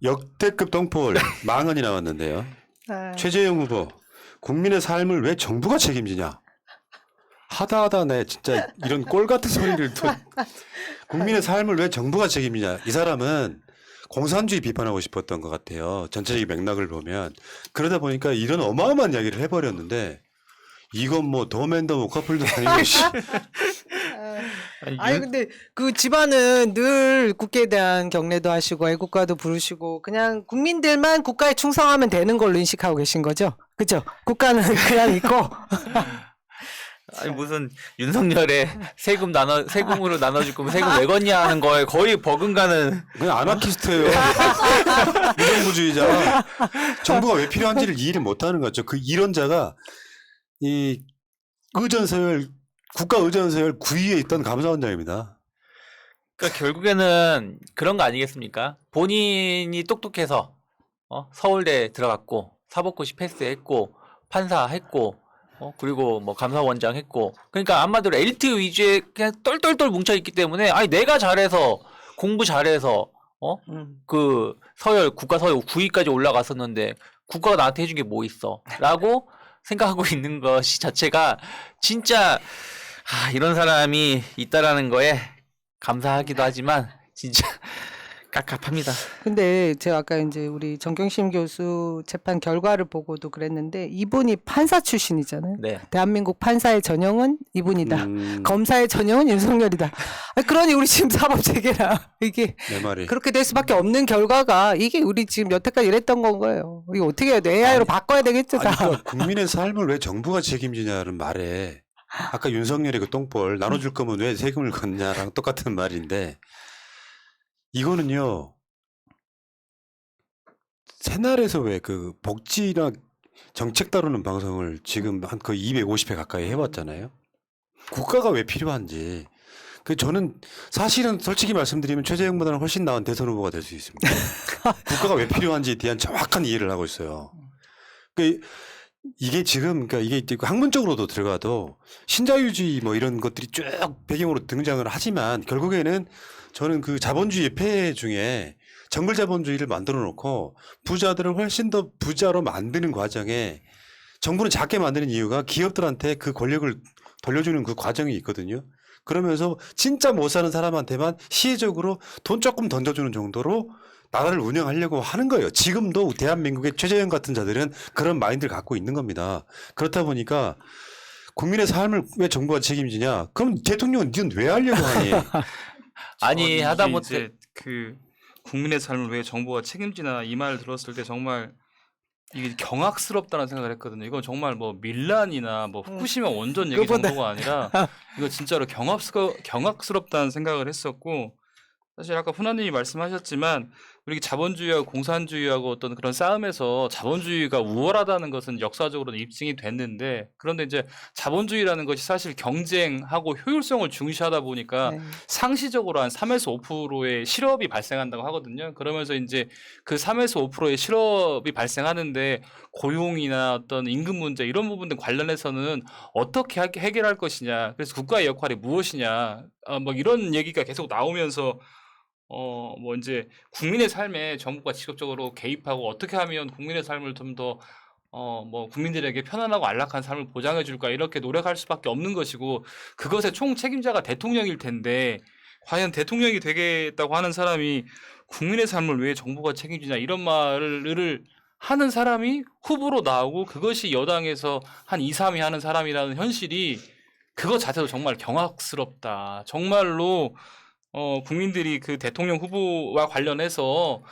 역대급 똥볼 망언이 나왔는데요. 최재형 후보, 국민의 삶을 왜 정부가 책임지냐? 하다 내 진짜 이런 꼴 같은 소리를 또 국민의 삶을 왜 정부가 책임지냐? 이 사람은 공산주의 비판하고 싶었던 것 같아요. 전체적인 맥락을 보면. 그러다 보니까 이런 어마어마한 이야기를 해버렸는데 이건 뭐 도맨도 뭐 커플도 아니고 아니 근데 그 집안은 늘 국회에 대한 경례도 하시고 애국가도 부르시고 그냥 국민들만 국가에 충성하면 되는 걸로 인식하고 계신 거죠? 그죠? 국가는 그냥 있고. 아니 무슨 윤석열의 세금으로 나눠줄 거면 세금 왜 걷냐 하는 거에 거의 버금가는. 그냥 아나키스트예요. 무정부주의자. 정부가 왜 필요한지를 이해를 못하는 거죠. 그 이론자가 이 의전서열 국가 의전서열 9위에 있던 감사원장입니다. 그러니까 결국에는 그런 거 아니겠습니까? 본인이 똑똑해서 서울대 들어갔고 사법고시 패스했고 판사했고 그리고 뭐 감사원장 했고 그러니까 한마디로 엘리트 위주에 그냥 똘똘똘 뭉쳐 있기 때문에 아니 내가 잘해서 공부 잘해서 그 국가 서열 9위까지 올라갔었는데 국가가 나한테 해준 게 뭐 있어라고 생각하고 있는 것이 자체가 진짜 이런 사람이 있다라는 거에 감사하기도 하지만 진짜 깝깝합니다. 근데 제가 아까 이제 우리 정경심 교수 재판 결과를 보고도 그랬는데 이분이 판사 출신이잖아요. 네. 대한민국 판사의 전형은 이분이다. 검사의 전형은 윤석열이다. 그러니 우리 지금 사법체계랑 이게 내 말이. 그렇게 될 수밖에 없는 결과가 이게 우리 지금 여태까지 이랬던 건 거예요. 이거 어떻게 해야 돼? AI로 바꿔야 되겠죠. 다. 그러니까 국민의 삶을 왜 정부가 책임지냐는 말에 아까 윤석열의 그 똥볼 나눠줄 거면 왜 세금을 걷냐랑 똑같은 말인데 이거는요 새날에서 왜 그 복지나 정책 다루는 방송을 지금 한 거의 250회 가까이 해왔잖아요. 국가가 왜 필요한지. 그 저는 사실은 솔직히 말씀드리면 최재형보다는 훨씬 나은 대선 후보가 될 수 있습니다. 국가가 왜 필요한지에 대한 정확한 이해를 하고 있어요. 이게 지금 그러니까 이게 학문적으로도 들어가도 신자유주의 뭐 이런 것들이 쭉 배경으로 등장을 하지만 결국에는 저는 그 자본주의 폐해 중에 정글 자본주의를 만들어 놓고 부자들을 훨씬 더 부자로 만드는 과정에 정부는 작게 만드는 이유가 기업들한테 그 권력을 돌려주는 그 과정이 있거든요. 그러면서 진짜 못 사는 사람한테만 시혜적으로 돈 조금 던져주는 정도로 나라를 운영하려고 하는 거예요. 지금도 대한민국의 최재형 같은 자들은 그런 마인드를 갖고 있는 겁니다. 그렇다 보니까 국민의 삶을 왜 정부가 책임지냐? 그럼 대통령은 니는 왜 하려고 하니? 아니 하다못해 이제 그 국민의 삶을 왜 정부가 책임지나 이 말 들었을 때 정말 이게 경악스럽다는 생각을 했거든요. 이건 정말 뭐 밀란이나 뭐 후쿠시마 원전 얘기 정도가 아니라 이거 진짜로 경악스럽다는 생각을 했었고 사실 아까 훈아님이 말씀하셨지만 우리 자본주의와 공산주의하고 어떤 그런 싸움에서 자본주의가 우월하다는 것은 역사적으로는 입증이 됐는데 그런데 이제 자본주의라는 것이 사실 경쟁하고 효율성을 중시하다 보니까 상시적으로 한 3에서 5%의 실업이 발생한다고 하거든요. 그러면서 이제 그 3에서 5%의 실업이 발생하는데 고용이나 어떤 임금 문제 이런 부분들 관련해서는 어떻게 해결할 것이냐. 그래서 국가의 역할이 무엇이냐. 뭐 이런 얘기가 계속 나오면서 뭐 이제 국민의 삶에 정부가 직접적으로 개입하고 어떻게 하면 국민의 삶을 좀 더 뭐 국민들에게 편안하고 안락한 삶을 보장해 줄까 이렇게 노력할 수밖에 없는 것이고 그것의 총 책임자가 대통령일 텐데 과연 대통령이 되겠다고 하는 사람이 국민의 삶을 왜 정부가 책임지냐 이런 말을 하는 사람이 후보로 나오고 그것이 여당에서 한 2, 3위 하는 사람이라는 현실이 그것 자체도 정말 경악스럽다. 정말로 국민들이 그 대통령 후보와 관련해서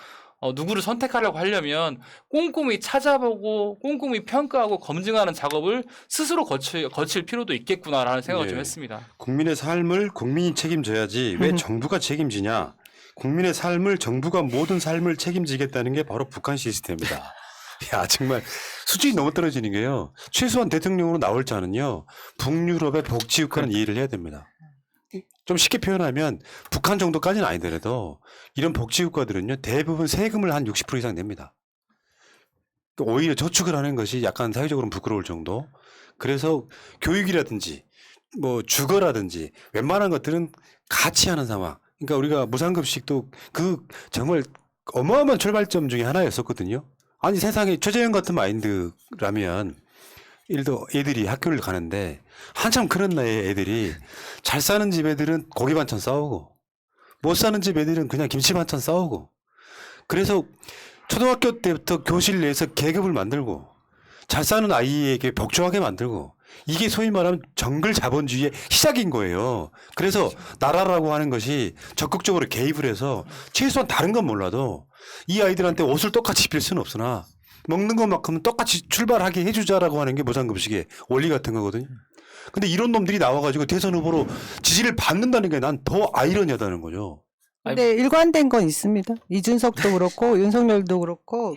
누구를 선택하려고 하려면 꼼꼼히 찾아보고 꼼꼼히 평가하고 검증하는 작업을 스스로 거칠 필요도 있겠구나라는 생각을 좀 했습니다. 국민의 삶을 국민이 책임져야지 왜 정부가 책임지냐. 국민의 삶을 정부가 모든 삶을 책임지겠다는 게 바로 북한 시스템입니다. 야 정말 수준이 너무 떨어지는 게요. 최소한 대통령으로 나올 자는요. 북유럽의 복지국가는 이해를 해야 됩니다. 좀 쉽게 표현하면 북한 정도까지는 아니더라도 이런 복지국가들은요 대부분 세금을 한 60% 이상 냅니다. 오히려 저축을 하는 것이 약간 사회적으로는 부끄러울 정도. 그래서 교육이라든지 뭐 주거라든지 웬만한 것들은 같이 하는 상황. 그러니까 우리가 무상급식도 그 정말 어마어마한 출발점 중에 하나였었거든요. 아니 세상에 최재형 같은 마인드라면 예를 들어 애들이 학교를 가는데 한참 그런 나이에 애들이 잘 사는 집 애들은 고기 반찬 싸우고 못 사는 집 애들은 그냥 김치 반찬 싸우고 그래서 초등학교 때부터 교실 내에서 계급을 만들고 잘 사는 아이에게 벽조하게 만들고 이게 소위 말하면 정글 자본주의의 시작인 거예요. 그래서 나라라고 하는 것이 적극적으로 개입을 해서 최소한 다른 건 몰라도 이 아이들한테 옷을 똑같이 입힐 수는 없으나 먹는 것만큼은 똑같이 출발하게 해주자라고 하는 게 무상급식의 원리 같은 거거든요. 근데 이런 놈들이 나와가지고 대선 후보로 지지를 받는다는 게 난 더 아이러니하다는 거죠. 근데 일관된 건 있습니다. 이준석도 그렇고 윤석열도 그렇고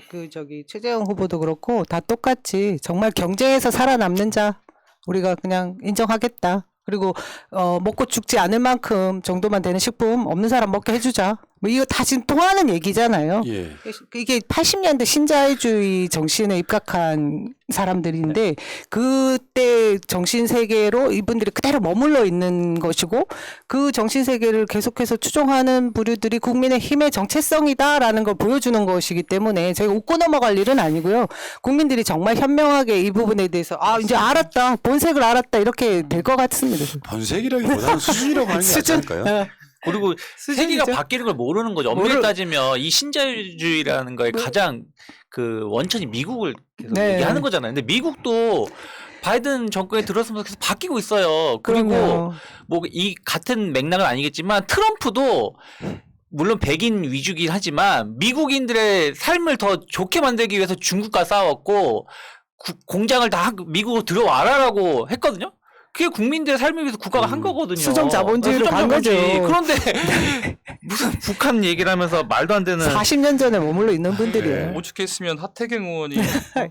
최재형 후보도 그렇고 다 똑같이 정말 경쟁에서 살아남는 자 우리가 그냥 인정하겠다. 그리고 먹고 죽지 않을 만큼 정도만 되는 식품 없는 사람 먹게 해주자. 뭐 이거 다 지금 통하는 얘기잖아요. 예. 이게 80년대 신자유주의 정신에 입각한 사람들인데 그때 정신 세계로 이분들이 그대로 머물러 있는 것이고 그 정신 세계를 계속해서 추종하는 부류들이 국민의힘의 정체성이다라는 걸 보여주는 것이기 때문에 저희가 웃고 넘어갈 일은 아니고요. 국민들이 정말 현명하게 이 부분에 대해서 이제 알았다, 본색을 알았다 이렇게 될 것 같습니다. 번색이라기보다는 수준이라고 하는 게 낫지 않을까요? 그리고 세계가 수준이죠. 바뀌는 걸 모르는 거죠. 엄밀히 따지면 이 신자유주의라는 거에 가장 그 원천이 미국을 계속 네. 얘기하는 거잖아요. 근데 미국도 바이든 정권에 들어서면서 계속 바뀌고 있어요. 그리고 그럼요. 뭐 이 같은 맥락은 아니겠지만 트럼프도 물론 백인 위주긴 하지만 미국인들의 삶을 더 좋게 만들기 위해서 중국과 싸웠고 공장을 다 미국으로 들어와라라고 했거든요. 그게 국민들의 삶을 위해서 국가가 한 거거든요. 수정 자본주의로 수정 간 거죠. 자본주의. 그런데 무슨 북한 얘기를 하면서 말도 안 되는 40년 전에 머물러 있는 분들이에요. 오죽했으면 하태경 의원이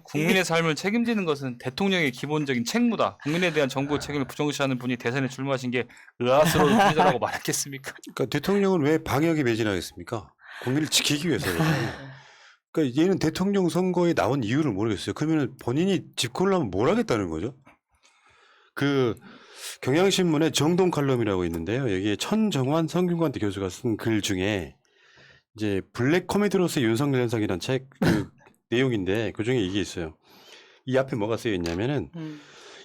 국민의 삶을 책임지는 것은 대통령의 기본적인 책무다. 국민에 대한 정부 책임을 부정시하는 분이 대선에 출마하신 게 의아스러운 분이다라고 말했겠습니까? 그러니까 대통령은 왜 방역에 매진하겠습니까? 국민을 지키기 위해서요. 그러니까 얘는 대통령 선거에 나온 이유를 모르겠어요. 그러면 본인이 집권을 하면 뭘 하겠다는 거죠? 그 경향신문의 정동 칼럼이라고 있는데요. 여기에 천정환 성균관대 교수가 쓴 글 중에 이제 블랙 코미디로서의 윤석열 현상이라는 책 그 내용인데 그 중에 이게 있어요. 이 앞에 뭐가 쓰여 있냐면은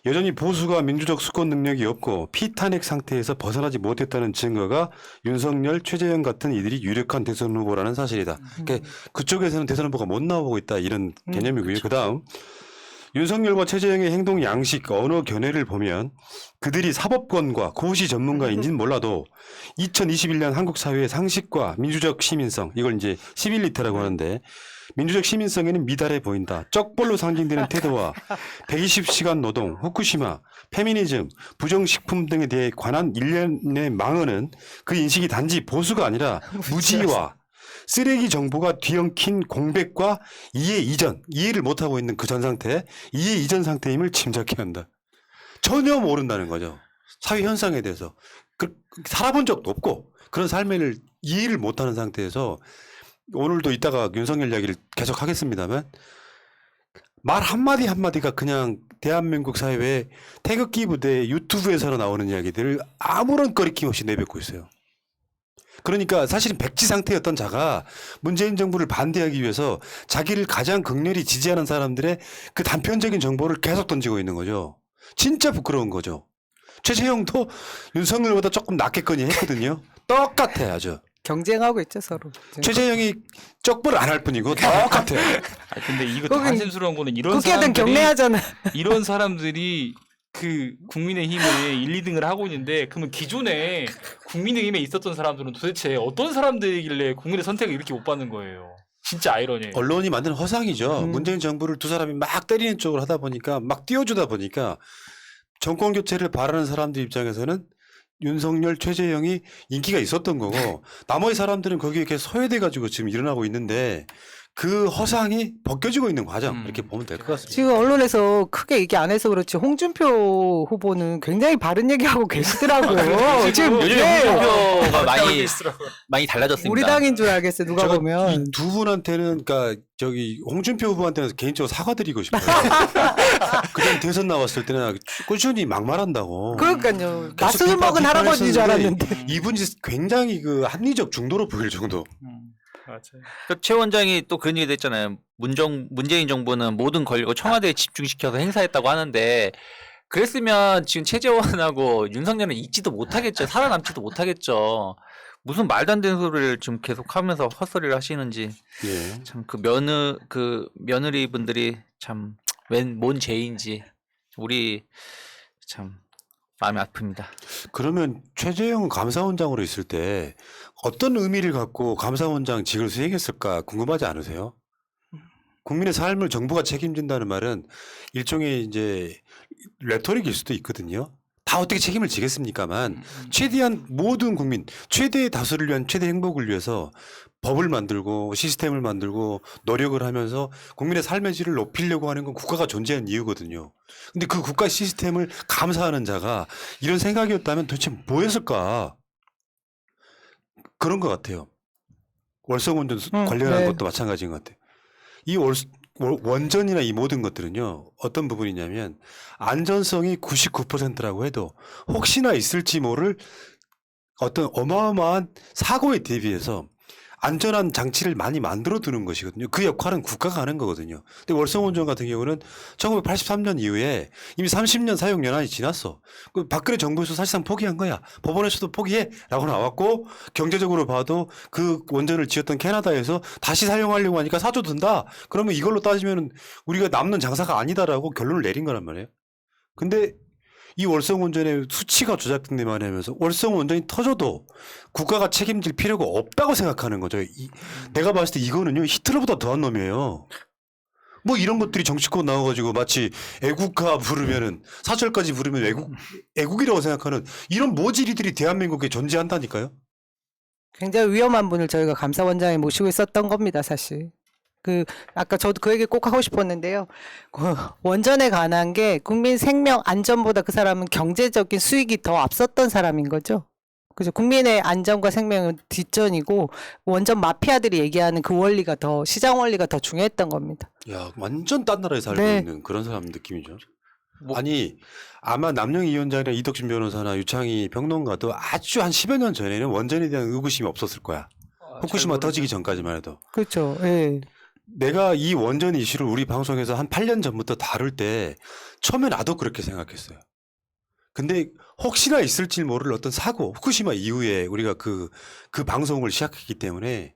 여전히 보수가 민주적 수권 능력이 없고 피탄핵 상태에서 벗어나지 못했다는 증거가 윤석열, 최재형 같은 이들이 유력한 대선 후보라는 사실이다. 그러니까 그쪽에서는 대선 후보가 못 나오고 있다 이런 개념이고요. 그다음 윤석열과 최재형의 행동 양식, 언어 견해를 보면 그들이 사법권과 고시 전문가인지는 몰라도 2021년 한국 사회의 상식과 민주적 시민성, 이걸 이제 시빌리티라고 하는데 민주적 시민성에는 미달해 보인다. 쩍벌로 상징되는 태도와 120시간 노동, 후쿠시마, 페미니즘, 부정식품 등에 대해 관한 일련의 망언은 그 인식이 단지 보수가 아니라 무지와 쓰레기 정보가 뒤엉킨 공백과 이해를 못하고 있는 그 전 상태, 이해 이전 상태임을 짐작해야 한다. 전혀 모른다는 거죠. 사회 현상에 대해서. 살아본 적도 없고 그런 삶을 이해를 못하는 상태에서 오늘도 이따가 윤석열 이야기를 계속 하겠습니다만 말 한마디 한마디가 그냥 대한민국 사회의 태극기 부대 유튜브에서 나오는 이야기들을 아무런 거리낌 없이 내뱉고 있어요. 그러니까 사실은 백지 상태였던 자가 문재인 정부를 반대하기 위해서 자기를 가장 극렬히 지지하는 사람들의 그 단편적인 정보를 계속 던지고 있는 거죠. 진짜 부끄러운 거죠. 최재형도 윤석열보다 조금 낫겠거니 했거든요. 똑같아요, 아주. 경쟁하고 있죠 서로. 최재형이 쪽벌을 안 할 뿐이고 똑같아요. 아니, 근데 이거 더 거긴 한심스러운 거는 이런 국회의원 사람들이 경례하잖아. 이런 사람들이 그 국민의힘에 1, 2등을 하고 있는데 그러면 기존에 국민의힘에 있었던 사람들은 도대체 어떤 사람들이길래 국민의 선택을 이렇게 못 받는 거예요. 진짜 아이러니해요. 언론이 만든 허상이죠. 문재인 정부를 두 사람이 막 때리는 쪽으로 하다 보니까 막 띄워주다 보니까 정권 교체를 바라는 사람들 입장에서는 윤석열, 최재형이 인기가 있었던 거고 나머지 사람들은 거기에 계속 소외돼 가지고 지금 일어나고 있는데 그 허상이 벗겨지고 있는 과정 이렇게 보면 될 것 같습니다. 지금 언론에서 크게 얘기 안 해서 그렇지 홍준표 후보는 굉장히 바른 얘기하고 계시더라고요. 지금 요즘에 네. 홍준표가 많이 달라졌습니다. 우리 당인 줄 알겠어요. 누가 제가 보면. 이 두 분한테는 그러니까 저기 홍준표 후보한테는 개인적으로 사과드리고 싶어요. 그전 대선 나왔을 때는 꾸준히 막말한다고. 그러니까요. 계속 맛술 먹은 할아버지인 줄 비판했었는데 알았는데. 이분이 굉장히 그 합리적 중도로 보일 정도. 맞아요. 최 원장이 또 그런 얘기도 했잖아요. 문재인 정부는 모든 권력을 청와대에 집중시켜서 행사했다고 하는데 그랬으면 지금 최재원하고 윤석열은 있지도 못하겠죠. 살아남지도 못하겠죠. 무슨 말도 안 되는 소리를 지금 계속하면서 헛소리를 하시는지 예. 참 그 며느리 분들이 참 뭔 죄인지 우리 참 마음이 아픕니다. 그러면 최재형 감사원장으로 있을 때 어떤 의미를 갖고 감사원장직을 수행했을까 궁금하지 않으세요? 국민의 삶을 정부가 책임진다는 말은 일종의 이제 레토릭일 수도 있거든요. 다 어떻게 책임을 지겠습니까만 최대한 모든 국민, 최대의 다수를 위한 최대 행복을 위해서 법을 만들고 시스템을 만들고 노력을 하면서 국민의 삶의 질을 높이려고 하는 건 국가가 존재하는 이유거든요. 근데 그 국가 시스템을 감사하는 자가 이런 생각이었다면 도대체 뭐였을까? 그런 것 같아요. 월성원전 관련한 네. 것도 마찬가지인 것 같아요. 이 원전이나 이 모든 것들은요, 어떤 부분이냐면 안전성이 99%라고 해도 혹시나 있을지 모를 어떤 어마어마한 사고에 대비해서 안전한 장치를 많이 만들어 두는 것이거든요. 그 역할은 국가가 하는 거거든요. 근데 월성원전 같은 경우는 1983년 이후에 이미 30년 사용 연한이 지났어. 그 박근혜 정부에서 사실상 포기한 거야. 법원에서도 포기해 라고 나왔고 경제적으로 봐도 그 원전을 지었던 캐나다에서 다시 사용하려고 하니까 사조 든다. 그러면 이걸로 따지면 우리가 남는 장사가 아니다라고 결론을 내린 거란 말이에요. 근데 이 월성원전의 수치가 조작된데만 하면서 월성원전이 터져도 국가가 책임질 필요가 없다고 생각하는 거죠. 내가 봤을 때 이거는요 히틀러보다 더한 놈이에요. 뭐 이런 것들이 정치권 나와가지고 마치 애국가 부르면은 사절까지 부르면 애국이라고 생각하는 이런 모질이들이 대한민국에 존재한다니까요. 굉장히 위험한 분을 저희가 감사원장에 모시고 있었던 겁니다, 사실. 아까 저도 그 얘기 꼭 하고 싶었는데요. 원전에 관한 게 국민 생명 안전보다 그 사람은 경제적인 수익이 더 앞섰던 사람인 거죠. 그죠. 국민의 안전과 생명은 뒷전이고 원전 마피아들이 얘기하는 그 원리가 시장 원리가 더 중요했던 겁니다. 야, 완전 딴 나라에 살고 네. 있는 그런 사람 느낌이죠. 아니, 아마 남영희 위원장이나 이덕진 변호사나 유창희 평론가도 아주 한 10여 년 전에는 원전에 대한 의구심이 없었을 거야. 후쿠시마 터지기 전까지만 해도. 그렇죠. 예. 내가 이 원전 이슈를 우리 방송에서 한 8년 전부터 다룰 때 처음에 나도 그렇게 생각했어요. 근데 혹시나 있을지 모를 어떤 사고, 후쿠시마 이후에 우리가 그 방송을 시작했기 때문에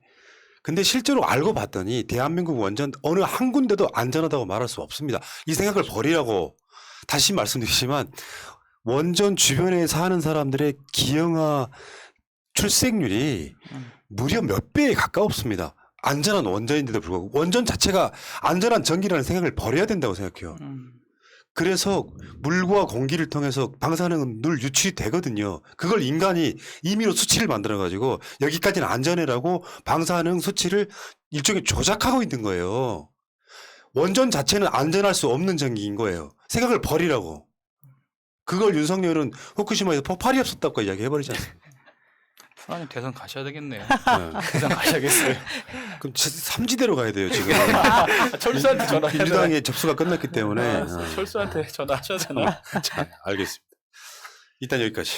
근데 실제로 알고 봤더니 대한민국 원전 어느 한 군데도 안전하다고 말할 수 없습니다. 이 생각을 버리라고 다시 말씀드리지만 원전 주변에 사는 사람들의 기형아 출생률이 무려 몇 배에 가까웠습니다. 안전한 원전인데도 불구하고 원전 자체가 안전한 전기라는 생각을 버려야 된다고 생각해요. 그래서 물과 공기를 통해서 방사능은 늘 유출이 되거든요. 그걸 인간이 임의로 수치를 만들어가지고 여기까지는 안전해라고 방사능 수치를 일종의 조작하고 있는 거예요. 원전 자체는 안전할 수 없는 전기인 거예요. 생각을 버리라고. 그걸 윤석열은 후쿠시마에서 폭발이 없었다고 이야기해버리지 않습니까? 하나님 대선 가셔야 되겠네요. 네. 대선 가셔야겠어요. 그럼 삼지대로 가야 돼요 지금. 철수한테 전화해야 민주당의 접수가 끝났기 때문에. 철수한테 전화하셔야 되나? 자, 알겠습니다. 일단 여기까지.